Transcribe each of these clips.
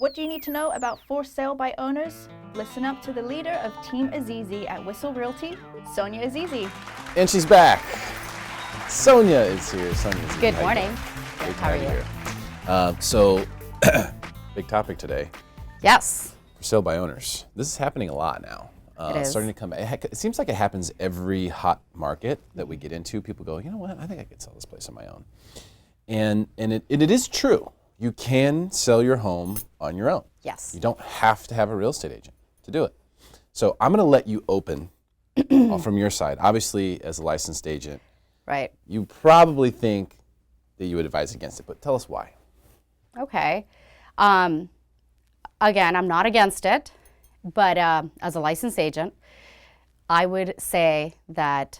What do you need to know about for sale by owners? Listen up to the leader of Team Azizi at Whissel Realty, Sonia Azizi. And she's back. Sonia is here. Sonia is here. Good morning. Great to How are have you? here. So, big topic today. Yes. For sale by owners. This is happening a lot now. It is. Starting to come. It seems like it happens every hot market that we get into. People go, you know what? I think I could sell this place on my own. And it is true. You can sell your home on your own. Yes. You don't have to have a real estate agent to do it. So I'm going to let you open from your side. Obviously, as a licensed agent, Right. you probably think that you would advise against it, but tell us why. Okay. Again, I'm not against it, but as a licensed agent, I would say that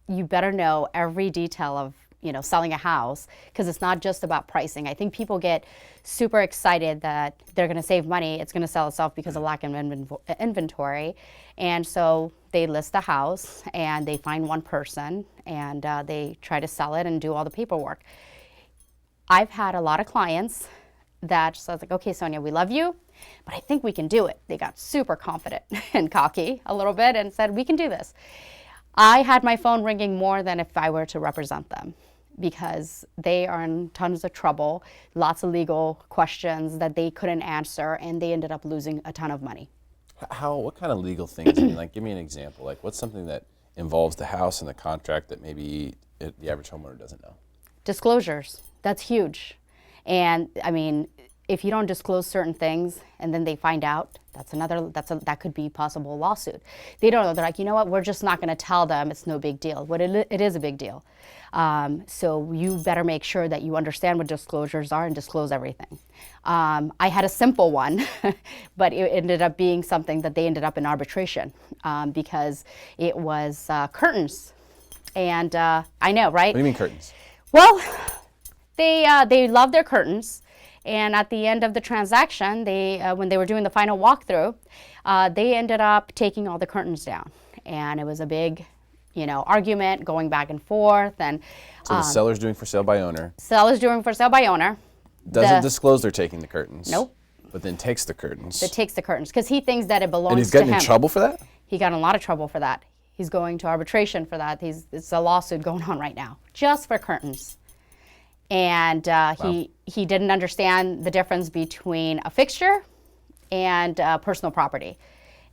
you better know every detail of selling a house, because it's not just about pricing. I think people get super excited that they're going to save money. It's going to sell itself because of lack of inventory. And so they list the house and they find one person and they try to sell it and do all the paperwork. I've had a lot of clients that says like, okay, Sonia, we love you, but I think we can do it. They got super confident and cocky a little bit and said, we can do this. I had my phone ringing more than if I were to represent them, because they are in tons of trouble, lots of legal questions that they couldn't answer, and they ended up losing a ton of money. What kind of legal things? I mean, like, give me an example. Like, what's something that involves the house and the contract that maybe the average homeowner doesn't know? Disclosures, that's huge. And I mean, if you don't disclose certain things and then they find out, that could be possible lawsuit. They don't know. They're like, you know what? We're just not going to tell them. It's no big deal. But it is a big deal. So you better make sure that you understand what disclosures are and disclose everything. I had a simple one, but it ended up being something that they ended up in arbitration because it was curtains. And I know, right? What do you mean curtains? Well, they love their curtains. And at the end of the transaction, when they were doing the final walkthrough, they ended up taking all the curtains down. And it was a big, argument going back and forth. And So the seller's doing for sale by owner. Seller's doing for sale by owner. Doesn't disclose they're taking the curtains. Nope. But then takes the curtains. That takes the curtains because he thinks that it belongs to him. And he's getting in trouble for that? He got in a lot of trouble for that. He's going to arbitration for that. It's a lawsuit going on right now, just for curtains. And Wow. he didn't understand the difference between a fixture and personal property.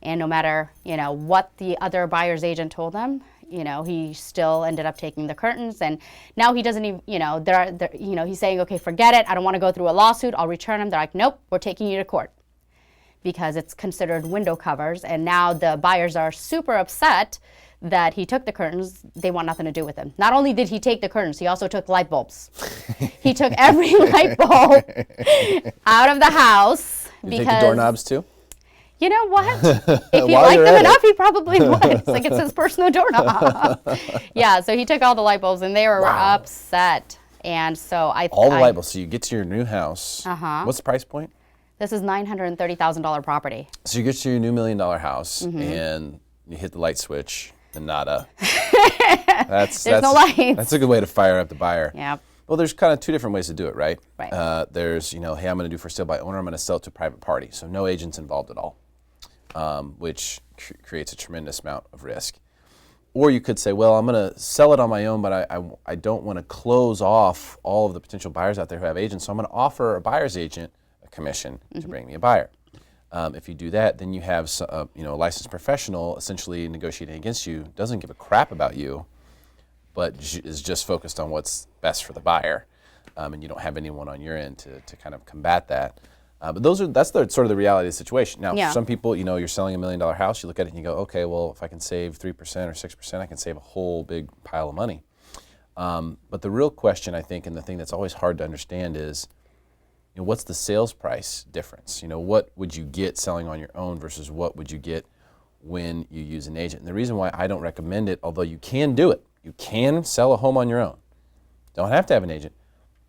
And no matter, what the other buyer's agent told him, he still ended up taking the curtains. And now he doesn't even, he's saying, okay, forget it. I don't want to go through a lawsuit. I'll return them. They're like, nope, we're taking you to court because it's considered window covers. And now the buyers are super upset that he took the curtains. They want nothing to do with him. Not only did he take the curtains, he also took light bulbs. He took every light bulb out of the house. You take the doorknobs too? You know what? If he liked them enough, he probably would. It's like it's his personal doorknob. Yeah, so he took all the light bulbs and they were upset. And so All the light bulbs. So you get to your new house. Uh-huh. What's the price point? This is $930,000 property. So you get to your new $1 million house and you hit the light switch and nada. There's no lights. That's a good way to fire up the buyer. Yeah. Well, there's kind of two different ways to do it, right? Right. There's, hey, I'm going to do for sale by owner. I'm going to sell it to a private party. So no agents involved at all, which creates a tremendous amount of risk. Or you could say, well, I'm going to sell it on my own, but I don't want to close off all of the potential buyers out there who have agents. So I'm going to offer a buyer's agent a commission to bring me a buyer. If you do that, then you have a licensed professional essentially negotiating against you, doesn't give a crap about you, but is just focused on what's best for the buyer. And you don't have anyone on your end to kind of combat that. But that's sort of the reality of the situation. Now, for some people, you're selling $1 million house, you look at it and you go, okay, well, if I can save 3% or 6%, I can save a whole big pile of money. But the real question, I think, and the thing that's always hard to understand is, what's the sales price difference? What would you get selling on your own versus what would you get when you use an agent? And the reason why I don't recommend it, although you can do it, you can sell a home on your own. Don't have to have an agent.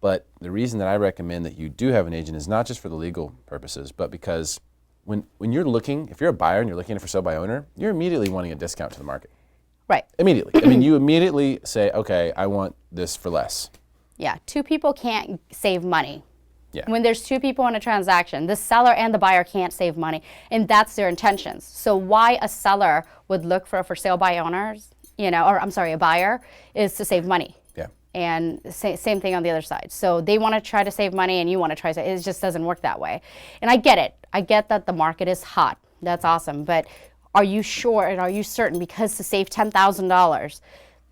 But the reason that I recommend that you do have an agent is not just for the legal purposes, but because when you're looking, if you're a buyer and you're looking for sale by owner, you're immediately wanting a discount to the market. Right. Immediately. I mean, you immediately say, okay, I want this for less. Yeah, two people can't save money Yeah. When there's two people in a transaction, the seller and the buyer can't save money, and that's their intentions. So why a seller would look for sale by owners, or I'm sorry, a buyer, is to save money. Yeah. And same thing on the other side. So they want to try to save money, and you want to try to. It just doesn't work that way. And I get it. I get that the market is hot. That's awesome. But are you sure and are you certain, because to save $10,000,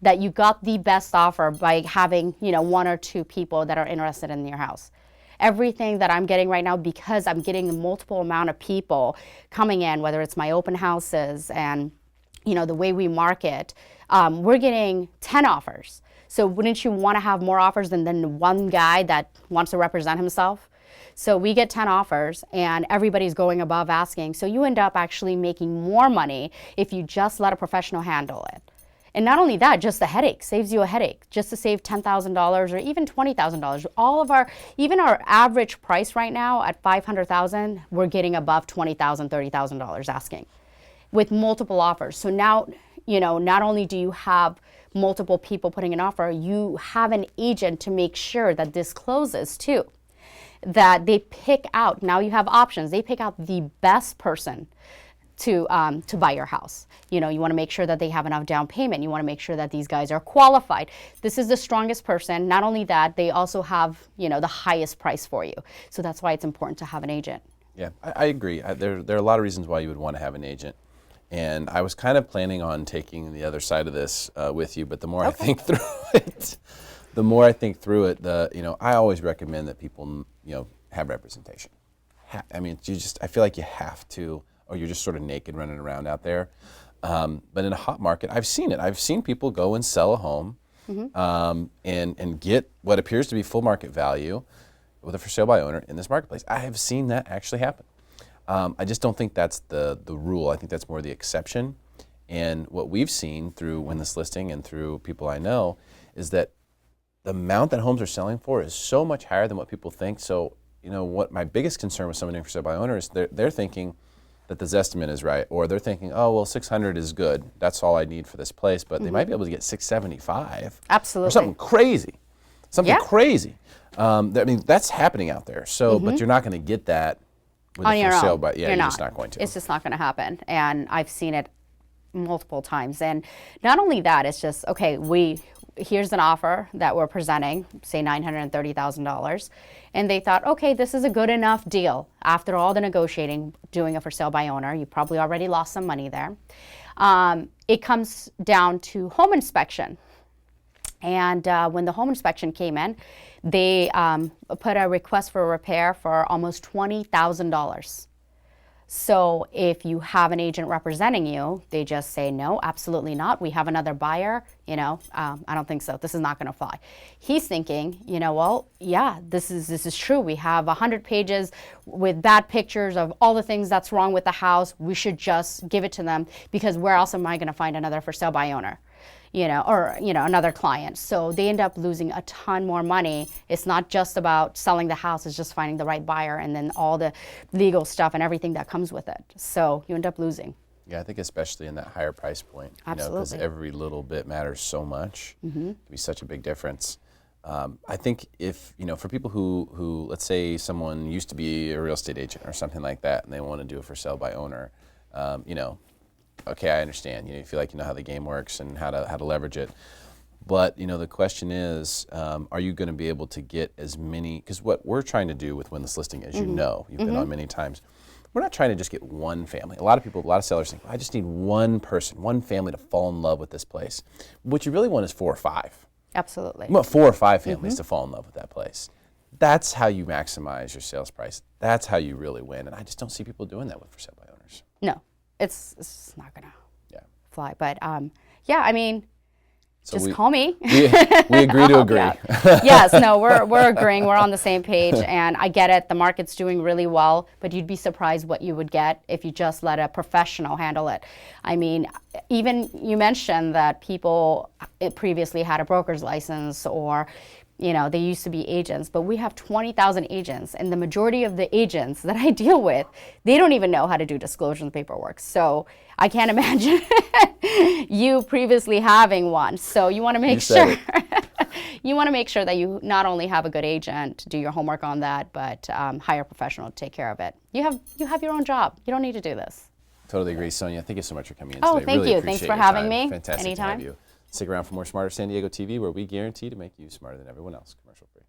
that you got the best offer by having one or two people that are interested in your house? Everything that I'm getting right now, because I'm getting a multiple amount of people coming in, whether it's my open houses and the way we market, we're getting 10 offers. So wouldn't you want to have more offers than one guy that wants to represent himself? So we get 10 offers and everybody's going above asking. So you end up actually making more money if you just let a professional handle it. And not only that, just the headache, saves you a headache. Just to save $10,000 or even $20,000. Even our average price right now at $500,000, we're getting above $20,000, $30,000 asking with multiple offers. So now, not only do you have multiple people putting an offer, you have an agent to make sure that this closes too. That they pick out, now you have options, they pick out the best person to buy your house. You want to make sure that they have enough down payment. You want to make sure that these guys are qualified. This is the strongest person. Not only that, they also have, the highest price for you. So that's why it's important to have an agent. Yeah, I agree. There are a lot of reasons why you would want to have an agent. And I was kind of planning on taking the other side of this with you, but the more I think through it, I always recommend that people, have representation. I feel like you have to, or you're just sort of naked running around out there. But in a hot market, I've seen it. I've seen people go and sell a home and get what appears to be full market value with a for sale by owner in this marketplace. I have seen that actually happen. I just don't think that's the rule. I think that's more the exception. And what we've seen through Win This Listing and through people I know is that the amount that homes are selling for is so much higher than what people think. So, what my biggest concern with someone doing for sale by owner is they're thinking that the Zestimate is right, or they're thinking, oh, well, 600 is good. That's all I need for this place. But they might be able to get 675. Absolutely. Or something crazy. Crazy. That's happening out there. So, but you're not going to get that with on a your for sale own. by, you're just not going to. It's just not going to happen. And I've seen it multiple times. And not only that, it's just, okay, here's an offer that we're presenting, say $930,000. And they thought, okay, this is a good enough deal. After all the negotiating, doing a for sale by owner, you probably already lost some money there. It comes down to home inspection. And when the home inspection came in, they put a request for a repair for almost $20,000. So if you have an agent representing you, they just say, no, absolutely not. We have another buyer. I don't think so. This is not going to fly. He's thinking, well, yeah, this is true. We have 100 pages with bad pictures of all the things that's wrong with the house. We should just give it to them, because where else am I going to find another for sale by owner? Another client. So they end up losing a ton more money. It's not just about selling the house, it's just finding the right buyer and then all the legal stuff and everything that comes with it. So you end up losing. Yeah, I think especially in that higher price point, because every little bit matters so much. It can be such a big difference. I think if, for people who, let's say someone used to be a real estate agent or something like that, and they want to do a for sale by owner, okay, I understand. You feel like you know how the game works and how to leverage it. But the question is, are you going to be able to get as many? Because what we're trying to do with Win This Listing, as you've been on many times, we're not trying to just get one family. A lot of sellers think, I just need one person, one family to fall in love with this place. What you really want is 4 or 5. Absolutely. You want 4 or 5 families to fall in love with that place. That's how you maximize your sales price. That's how you really win. And I just don't see people doing that with for sale by owners. No. It's not gonna fly, but just call me. We agree to agree. Yes, no, we're agreeing. We're on the same page, and I get it. The market's doing really well, but you'd be surprised what you would get if you just let a professional handle it. Even you mentioned that people previously had a broker's license, or they used to be agents, but we have 20,000 agents, and the majority of the agents that I deal with, they don't even know how to do disclosure and paperwork. So I can't imagine you previously having one. So you want to make sure. you want to make sure that you not only have a good agent, do your homework on that, but hire a professional to take care of it. You have your own job. You don't need to do this. Totally agree, Sonia. Thank you so much for coming in Oh, today. thank Really you. Thanks appreciate for your having time. me. Fantastic Anytime. to have you. Stick around for more Smarter San Diego TV, where we guarantee to make you smarter than everyone else. Commercial free.